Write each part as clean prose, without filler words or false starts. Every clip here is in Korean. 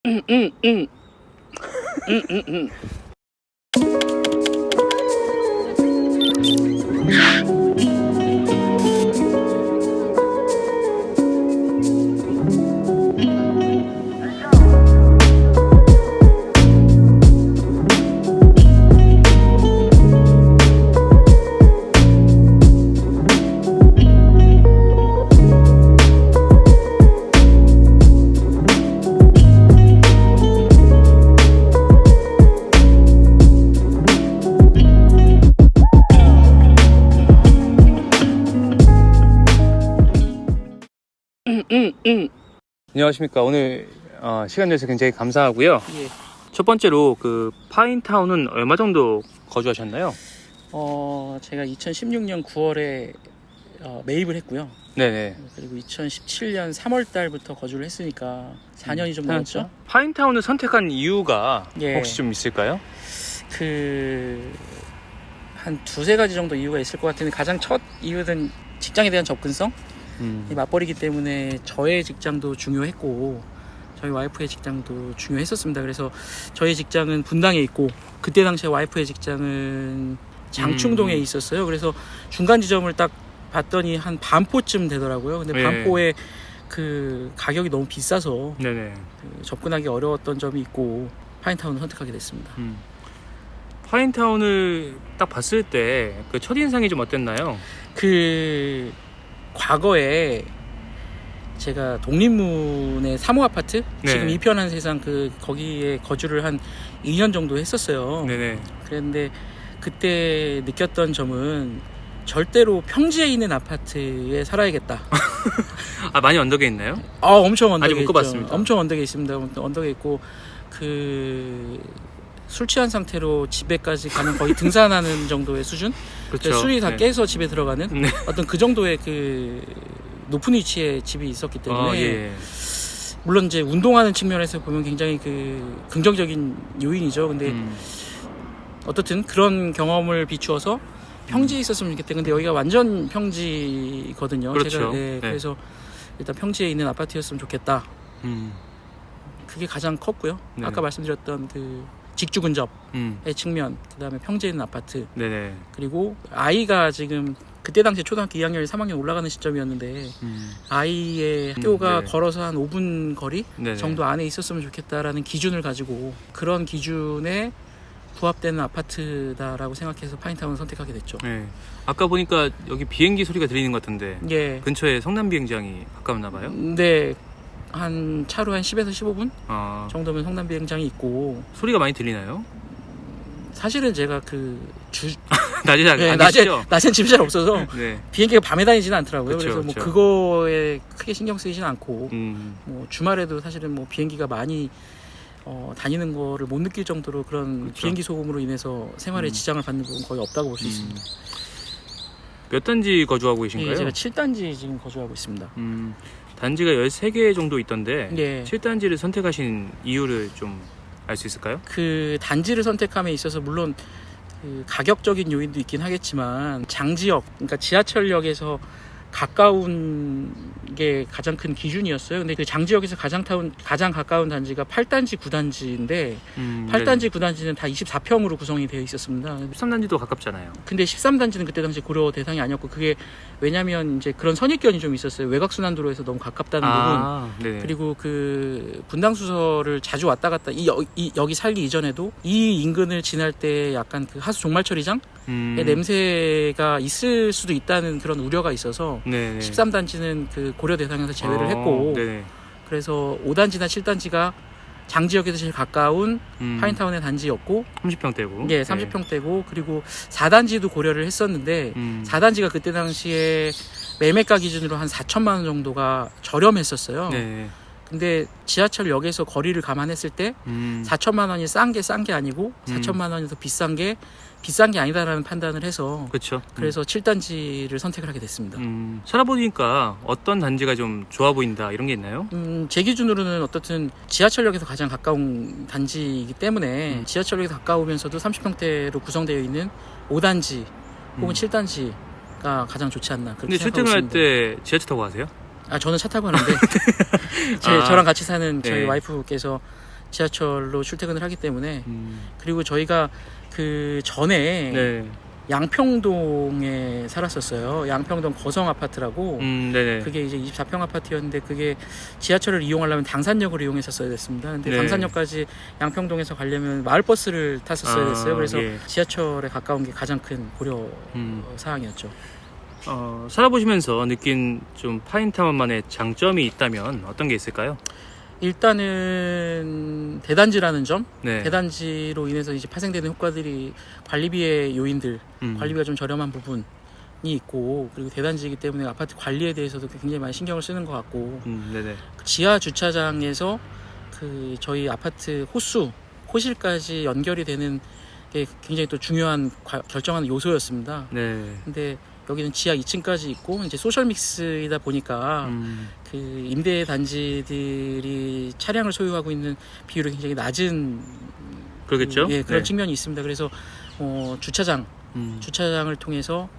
응, 응, 응. 응, 응, 응. 응, 응, 응. 안녕하십니까. 오늘 시간 내서 굉장히 감사하고요. 예. 첫 번째로 그 파인타운은 얼마 정도 거주하셨나요? 제가 2016년 9월에 매입을 했고요. 네네. 그리고 2017년 3월 달부터 거주를 했으니까 4년이 좀 넘었죠. 파인타운을 선택한 이유가 예. 혹시 좀 있을까요? 한 두세 가지 정도 이유가 있을 것 같은데, 가장 첫 이유는 직장에 대한 접근성? 이 맞벌이기 때문에 저의 직장도 중요했고 저희 와이프의 직장도 중요했었습니다. 그래서 저희 직장은 분당에 있고 그때 당시에 와이프의 직장은 장충동에 있었어요. 그래서 중간 지점을 딱 봤더니 한 반포쯤 되더라고요. 근데 네. 반포에 그 가격이 너무 비싸서 네네. 접근하기 어려웠던 점이 있고 파인타운을 선택하게 됐습니다. 파인타운을 딱 봤을 때 그 첫인상이 좀 어땠나요? 과거에 제가 독립문의 3호 아파트, 네. 지금 이편한 세상 거기에 거주를 한 2년 정도 했었어요. 네네. 그런데 그때 느꼈던 점은 절대로 평지에 있는 아파트에 살아야겠다. 많이 언덕에 있나요? 엄청 언덕에 아직 못 있죠. 가봤습니다. 엄청 언덕에 있습니다. 언덕에 있고 술 취한 상태로 집에까지 가면 거의 등산하는 정도의 수준. 그렇죠. 술이 다 네. 깨서 집에 들어가는 네. 어떤 그 정도의 높은 위치에 집이 있었기 때문에 예. 물론 이제 운동하는 측면에서 보면 굉장히 긍정적인 요인이죠. 근데 어떻든 그런 경험을 비추어서 평지에 있었으면 좋겠다. 근데 여기가 완전 평지거든요. 그렇죠. 네. 그래서 일단 평지에 있는 아파트였으면 좋겠다. 그게 가장 컸고요. 네. 아까 말씀드렸던 직주 근접의 측면, 그다음에 평지에 있는 아파트, 네네. 그리고 아이가 지금 그때 당시에 초등학교 2학년이 3학년 올라가는 시점이었는데 아이의 학교가 네. 걸어서 한 5분 거리 네네. 정도 안에 있었으면 좋겠다라는 기준을 가지고 그런 기준에 부합되는 아파트다라고 생각해서 파인타운을 선택하게 됐죠. 네. 아까 보니까 여기 비행기 소리가 들리는 것 같은데 예. 근처에 성남 비행장이 가까웠나 봐요? 네. 차로 한 10에서 15분 아, 정도면 성남 비행장이 있고, 소리가 많이 들리나요? 사실은 제가 낮에 안 네, 계시죠? 낮엔 집이 잘 없어서 네. 비행기가 밤에 다니지는 않더라고요. 그쵸, 그래서 그쵸. 그거에 크게 신경 쓰이진 않고 주말에도 사실은 비행기가 많이 다니는 거를 못 느낄 정도로 그런 그쵸. 비행기 소음으로 인해서 생활에 지장을 받는 부분 거의 없다고 볼 수 있습니다. 몇 단지 거주하고 계신가요? 예, 제가 7단지 지금 거주하고 있습니다. 단지가 13개 정도 있던데 예. 7단지를 선택하신 이유를 좀 알 수 있을까요? 단지를 선택함에 있어서 물론 가격적인 요인도 있긴 하겠지만 장지역, 그러니까 지하철역에서 가까운 게 가장 큰 기준이었어요. 근데 장지역에서 가장 가까운 단지가 8단지, 9단지인데 8단지, 9단지는 다 24평으로 구성이 되어 있었습니다. 13단지도 가깝잖아요. 근데 13단지는 그때 당시 고려 대상이 아니었고, 그게 왜냐면 이제 그런 선입견이 좀 있었어요. 외곽순환도로에서 너무 가깝다는 부분. 네네. 그리고 분당수서를 자주 왔다 갔다 여기 살기 이전에도 이 인근을 지날 때 약간 하수 종말처리장의 냄새가 있을 수도 있다는 그런 우려가 있어서 네네. 13단지는 고려 대상에서 제외를 했고, 네네. 그래서 5단지나 7단지가 장지역에서 제일 가까운 파인타운의 단지였고, 30평대고. 예, 30평대고, 그리고 4단지도 고려를 했었는데 4단지가 그때 당시에 매매가 기준으로 한 4천만 원 정도가 저렴했었어요. 네. 근데 지하철역에서 거리를 감안했을 때 4천만 원이 싼 게 아니고 4천만 원이 더 비싼 게 아니다라는 판단을 해서, 그렇죠. 그래서 7단지를 선택을 하게 됐습니다. 살아보니까 어떤 단지가 좀 좋아 보인다 이런 게 있나요? 제 기준으로는 어떻든 지하철역에서 가장 가까운 단지이기 때문에 지하철역에서 가까우면서도 30평대로 구성되어 있는 5단지 혹은 7단지가 가장 좋지 않나, 그렇게 근데 생각하고 출퇴근할 있습니다. 때 지하철 타고 가세요? 저는 차 타고 가는데 저랑 같이 사는 저희 네. 와이프께서 지하철로 출퇴근을 하기 때문에 그리고 저희가 그 전에 네. 양평동에 살았었어요. 양평동 거성 아파트라고. 네네. 그게 이제 24평 아파트였는데 그게 지하철을 이용하려면 당산역을 이용했었어야 됐습니다. 근데 네. 당산역까지 양평동에서 가려면 마을버스를 탔었어야 됐어요. 그래서 예. 지하철에 가까운 게 가장 큰 고려 사항이었죠. 살아보시면서 느낀 좀 파인타운만의 장점이 있다면 어떤 게 있을까요? 일단은 대단지라는 점, 네. 대단지로 인해서 이제 파생되는 효과들이 관리비의 요인들, 관리비가 좀 저렴한 부분이 있고, 그리고 대단지이기 때문에 아파트 관리에 대해서도 굉장히 많이 신경을 쓰는 것 같고, 네네. 지하 주차장에서 그 저희 아파트 호실까지 연결이 되는 게 굉장히 또 중요한 결정하는 요소였습니다. 네. 근데 여기는 지하 2층까지 있고 이제 소셜 믹스이다 보니까 그 임대 단지들이 차량을 소유하고 있는 비율이 굉장히 낮은 그러겠죠? 예, 그런 네. 측면이 있습니다. 그래서 주차장을 통해서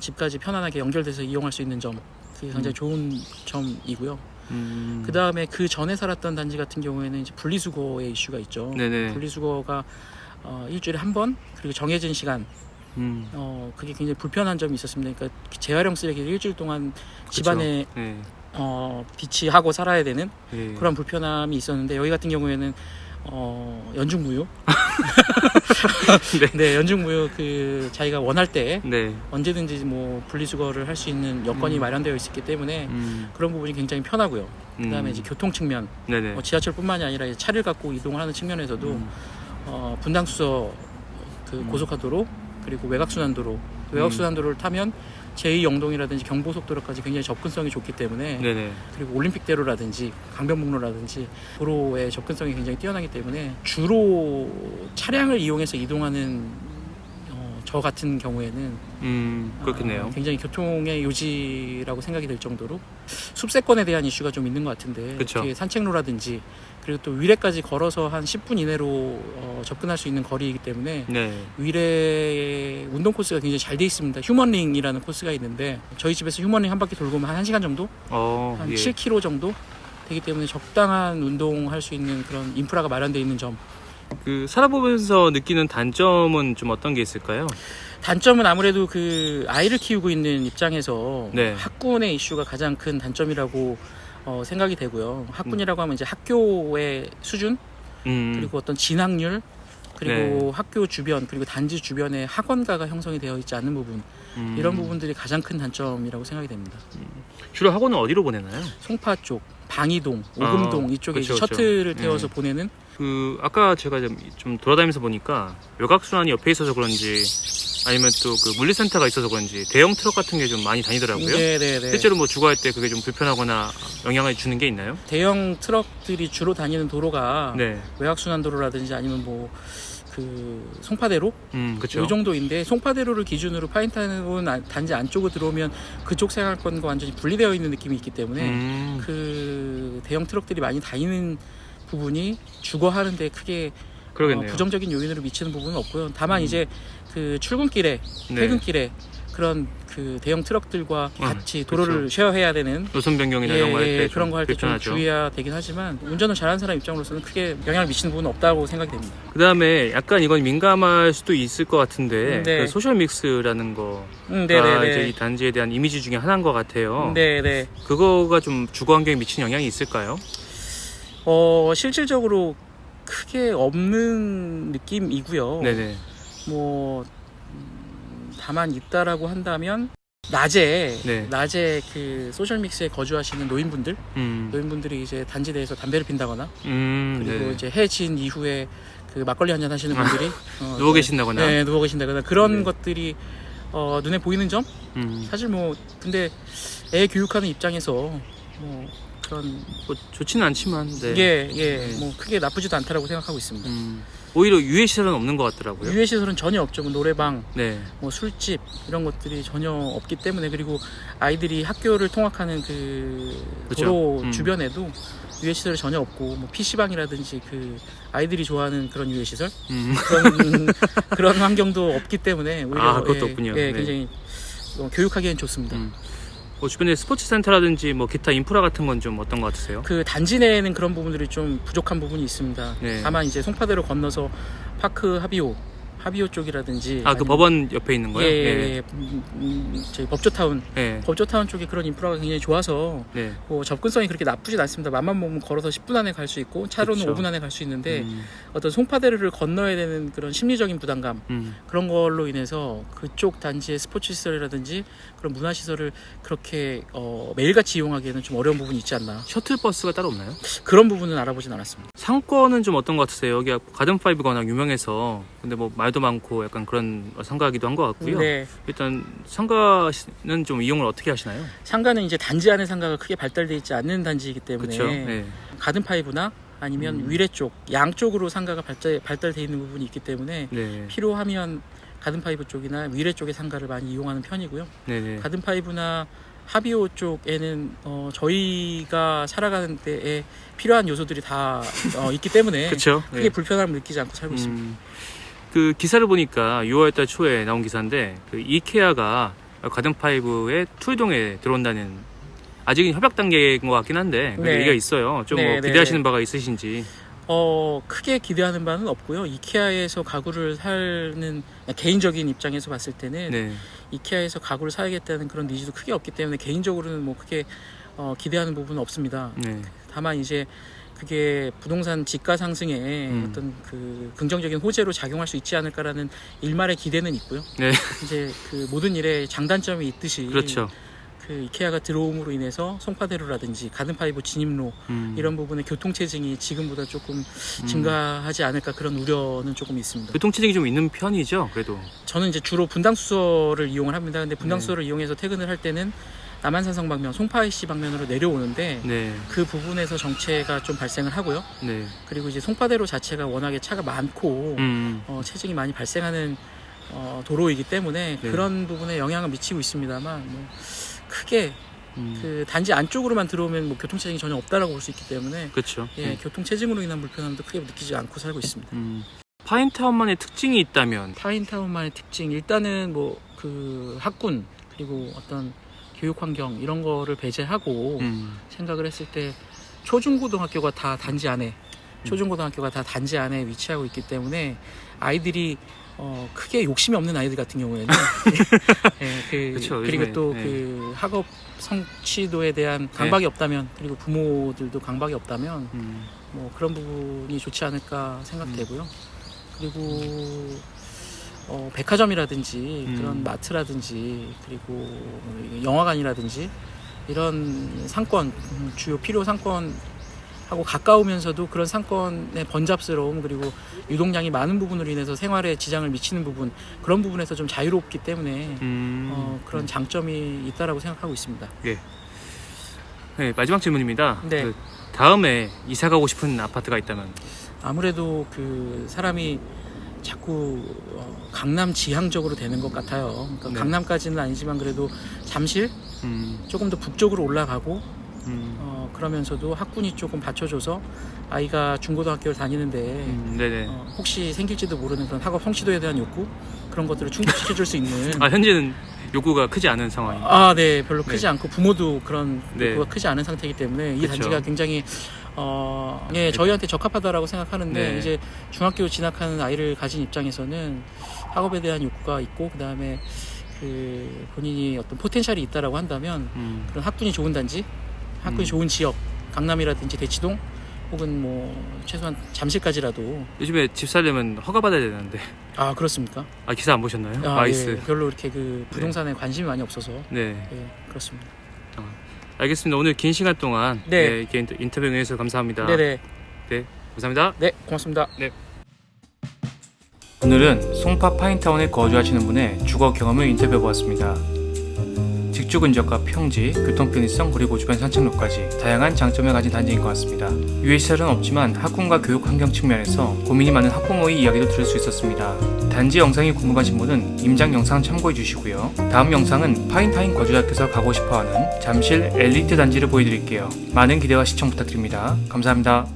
집까지 편안하게 연결돼서 이용할 수 있는 점, 그게 굉장히 좋은 점이고요. 그 다음에 그 전에 살았던 단지 같은 경우에는 이제 분리수거의 이슈가 있죠. 네네. 분리수거가 일주일에 한 번, 그리고 정해진 시간. 그게 굉장히 불편한 점이 있었습니다. 그러니까 재활용 쓰레기를 일주일 동안 집안에 네. 비치하고 살아야 되는 네. 그런 불편함이 있었는데, 여기 같은 경우에는 연중무휴 네, 연중무휴 그 자기가 원할 때 네. 언제든지 뭐 분리수거를 할 수 있는 여건이 마련되어 있기 때문에 그런 부분이 굉장히 편하고요. 그 다음에 이제 교통 측면, 네네. 지하철뿐만이 아니라 이제 차를 갖고 이동을 하는 측면에서도 분당수서 그 고속화도로, 그리고 외곽순환도로를 타면 제2영동이라든지 경부속도로까지 굉장히 접근성이 좋기 때문에, 네네. 그리고 올림픽대로라든지 강변북로라든지 도로의 접근성이 굉장히 뛰어나기 때문에 주로 차량을 이용해서 이동하는 저 같은 경우에는 그렇겠네요. 굉장히 교통의 요지라고 생각이 될 정도로 숲세권에 대한 이슈가 좀 있는 것 같은데, 그쵸. 특히 산책로라든지 그리고 또 위례까지 걸어서 한 10분 이내로 접근할 수 있는 거리이기 때문에 네. 위례 운동 코스가 굉장히 잘 돼 있습니다. 휴먼링이라는 코스가 있는데 저희 집에서 휴먼링 한 바퀴 돌고 오면 한 1시간 정도? 한 예. 7km 정도 되기 때문에 적당한 운동할 수 있는 그런 인프라가 마련되어 있는 점. 그 살아보면서 느끼는 단점은 좀 어떤 게 있을까요? 단점은 아무래도 그 아이를 키우고 있는 입장에서 네. 학군의 이슈가 가장 큰 단점이라고 생각이 되고요. 학군이라고 하면 이제 학교의 수준, 그리고 어떤 진학률, 그리고 네. 학교 주변, 그리고 단지 주변에 학원가가 형성이 되어 있지 않는 부분, 이런 부분들이 가장 큰 단점이라고 생각이 됩니다. 주로 학원은 어디로 보내나요? 송파 쪽, 방이동, 오금동 이쪽에 그쵸, 이제 그쵸. 셔틀을 태워서 보내는. 그 아까 제가 좀 돌아다니면서 보니까 외곽순환이 옆에 있어서 그런지 아니면 또 그 물류센터가 있어서 그런지 대형 트럭 같은 게 좀 많이 다니더라고요. 네네네. 실제로 뭐 주거할 때 그게 좀 불편하거나 영향을 주는 게 있나요? 대형 트럭들이 주로 다니는 도로가 네. 외곽순환도로라든지 아니면 뭐 그 송파대로 그렇죠. 이 정도인데, 송파대로를 기준으로 파인타운 단지 안쪽으로 들어오면 그쪽 생활권과 완전히 분리되어 있는 느낌이 있기 때문에 그 대형 트럭들이 많이 다니는 부분이 주거하는데 크게 그러겠네요. 부정적인 요인으로 미치는 부분은 없고요. 다만 이제 그 출근길에, 네. 퇴근길에 그런 그 대형 트럭들과 같이 도로를 그쵸. 쉐어해야 되는 노선 변경이나 이런 거 할 때 그런 거 할 때 좀 주의해야 되긴 하지만, 운전을 잘하는 사람 입장으로서는 크게 영향을 미치는 부분은 없다고 생각이 됩니다. 그 다음에 약간 이건 민감할 수도 있을 것 같은데 네. 그 소셜 믹스라는 거가 네네네. 이제 이 단지에 대한 이미지 중에 하나인 것 같아요. 네네. 그거가 좀 주거 환경에 미치는 영향이 있을까요? 실질적으로 크게 없는 느낌이고요. 네네. 뭐 다만 있다라고 한다면 낮에 그 소셜 믹스에 거주하시는 노인분들이 이제 단지 내에서 담배를 핀다거나, 그리고 네. 이제 해진 이후에 그 막걸리 한잔 하시는 분들이 누워 계신다거나. 네, 누워 계신다거나 그런 네. 것들이 눈에 보이는 점. 사실 뭐 근데 애 교육하는 입장에서 뭐 그런 뭐 좋지는 않지만 네. 뭐 크게 나쁘지도 않다라고 생각하고 있습니다. 오히려 유해 시설은 없는 것 같더라고요. 유해 시설은 전혀 없죠. 뭐 노래방, 네. 뭐 술집 이런 것들이 전혀 없기 때문에, 그리고 아이들이 학교를 통학하는 그 그쵸. 도로 주변에도 유해 시설이 전혀 없고, 뭐 PC방이라든지 그 아이들이 좋아하는 그런 유해 시설 그런 환경도 없기 때문에 오히려 그것도 없군요. 네. 굉장히 교육하기엔 좋습니다. 뭐 주변에 스포츠 센터라든지 뭐 기타 인프라 같은 건 좀 어떤 것 같으세요? 그 단지 내에는 그런 부분들이 좀 부족한 부분이 있습니다. 네. 다만 이제 송파대로 건너서 파크 하비오 쪽이라든지 아, 그 아니면- 법원 옆에 있는 거요? 예, 저희 법조타운 네. 법조타운 쪽에 그런 인프라가 굉장히 좋아서 네. 뭐 접근성이 그렇게 나쁘진 않습니다. 맘만 먹으면 걸어서 10분 안에 갈 수 있고 차로는 그쵸. 5분 안에 갈 수 있는데 음, 어떤 송파대로를 건너야 되는 그런 심리적인 부담감 그런 걸로 인해서 그쪽 단지의 스포츠 시설이라든지 그런 문화 시설을 그렇게 매일같이 이용하기에는 좀 어려운 부분이 있지 않나. 셔틀버스가 따로 없나요? 그런 부분은 알아보진 않았습니다. 상권은 좀 어떤 것 같으세요? 여기가 가든파이브가 워낙 유명해서 근데 뭐 말도 많고 약간 그런 상가기도 한 것 같고요. 네. 일단 상가는 좀 이용을 어떻게 하시나요? 상가는 이제 단지 안에 상가가 크게 발달되어 있지 않는 단지이기 때문에 그렇죠. 네. 가든파이브나 아니면 위례 쪽 양쪽으로 상가가 발달되어 있는 부분이 있기 때문에 네. 필요하면 가든파이브 쪽이나 위례 쪽의 상가를 많이 이용하는 편이고요. 네네. 가든파이브나 하비오 쪽에는 저희가 살아가는 데에 필요한 요소들이 다 있기 때문에 그렇죠. 크게 불편함을 느끼지 않고 살고 있습니다. 그 기사를 보니까 6월달 초에 나온 기사인데 그 이케아가 가든파이브의 투유동에 들어온다는 아직은 협약 단계인 것 같긴 한데 그 네. 얘기가 있어요. 좀 뭐 네, 네, 기대하시는 네. 바가 있으신지. 크게 기대하는 바는 없고요. 이케아에서 가구를 사는 개인적인 입장에서 봤을 때는 네. 이케아에서 가구를 사야겠다는 그런 니즈도 크게 없기 때문에 개인적으로는 뭐 크게 기대하는 부분은 없습니다. 네. 다만 이제 그게 부동산 지가 상승에 어떤 그 긍정적인 호재로 작용할 수 있지 않을까라는 일말의 기대는 있고요. 네. 이제 그 모든 일에 장단점이 있듯이 그렇죠. 그 이케아가 들어옴으로 인해서 송파대로라든지 가든파이브 진입로 이런 부분의 교통체증이 지금보다 조금 증가하지 않을까 그런 우려는 조금 있습니다. 교통체증이 좀 있는 편이죠. 그래도. 저는 이제 주로 분당수서를 이용을 합니다. 근데 분당수서를 이용해서 퇴근을 할 때는 남한산성 방면, 송파IC 방면으로 내려오는데 네. 그 부분에서 정체가 좀 발생을 하고요. 네. 그리고 이제 송파대로 자체가 워낙에 차가 많고 체증이 많이 발생하는 도로이기 때문에 네. 그런 부분에 영향을 미치고 있습니다만 뭐 크게 그 단지 안쪽으로만 들어오면 뭐 교통체증이 전혀 없다라고 볼 수 있기 때문에 그렇죠. 예, 네. 교통체증으로 인한 불편함도 크게 느끼지 않고 살고 있습니다. 파인타운만의 특징이 있다면 타인타운만의 특징 일단은 뭐 그 학군 그리고 어떤 교육 환경 이런 거를 배제하고 생각을 했을 때 초중고등학교가 다 단지 안에 위치하고 있기 때문에 아이들이 크게 욕심이 없는 아이들 같은 경우에는 예, 그쵸, 그리고 요즘에, 또 네. 그 학업 성취도에 대한 강박이 없다면 그리고 부모들도 강박이 없다면 뭐 그런 부분이 좋지 않을까 생각되고요. 그리고 백화점이라든지 그런 마트라든지 그리고 영화관이라든지 이런 상권 주요 필요 상권하고 가까우면서도 그런 상권의 번잡스러움 그리고 유동량이 많은 부분으로 인해서 생활에 지장을 미치는 부분 그런 부분에서 좀 자유롭기 때문에 그런 장점이 있다라고 생각하고 있습니다. 네, 마지막 질문입니다. 네. 그 다음에 이사 가고 싶은 아파트가 있다면 아무래도 그 사람이 자꾸 강남 지향적으로 되는 것 같아요. 그러니까 네. 강남까지는 아니지만 그래도 잠실 조금 더 북쪽으로 올라가고 그러면서도 학군이 조금 받쳐줘서 아이가 중고등학교를 다니는데 네네. 혹시 생길지도 모르는 그런 학업 성취도에 대한 욕구 그런 것들을 충족시켜줄 수 있는 아, 현재는 요구가 크지 않은 상황이. 네, 별로 크지 네. 않고 부모도 그런 네. 욕구가 크지 않은 상태이기 때문에 이 그쵸. 단지가 굉장히 예, 저희한테 적합하다라고 생각하는데 네. 이제 중학교 진학하는 아이를 가진 입장에서는 학업에 대한 욕구가 있고 그 다음에 그 본인이 어떤 포텐셜이 있다라고 한다면 그런 학군이 좋은 단지, 학군이 좋은 지역, 강남이라든지 대치동 혹은 뭐 최소한 잠실까지라도 요즘에 집 살려면 허가 받아야 되는데. 그렇습니까? 아, 기사 안 보셨나요? 예, 마이스. 별로 이렇게 그 부동산에 관심이 많이 없어서 네. 예, 그렇습니다. 알겠습니다. 오늘 긴 시간 동안 네. 이렇게 인터뷰 해주셔서 감사합니다. 네네. 네, 감사합니다. 네, 고맙습니다. 오늘은 송파 파인타운에 거주하시는 분의 주거 경험을 인터뷰해보았습니다. 직주 근접과 평지, 교통 편의성 그리고 주변 산책로까지 다양한 장점을 가진 단지인 것 같습니다. 유해시설은 없지만 학군과 교육 환경 측면에서 고민이 많은 학부모의 이야기도 들을 수 있었습니다. 단지 영상이 궁금하신 분은 임장 영상 참고해 주시고요. 다음 영상은 파인타운 거주자께서 가고 싶어하는 잠실 엘리트 단지를 보여드릴게요. 많은 기대와 시청 부탁드립니다. 감사합니다.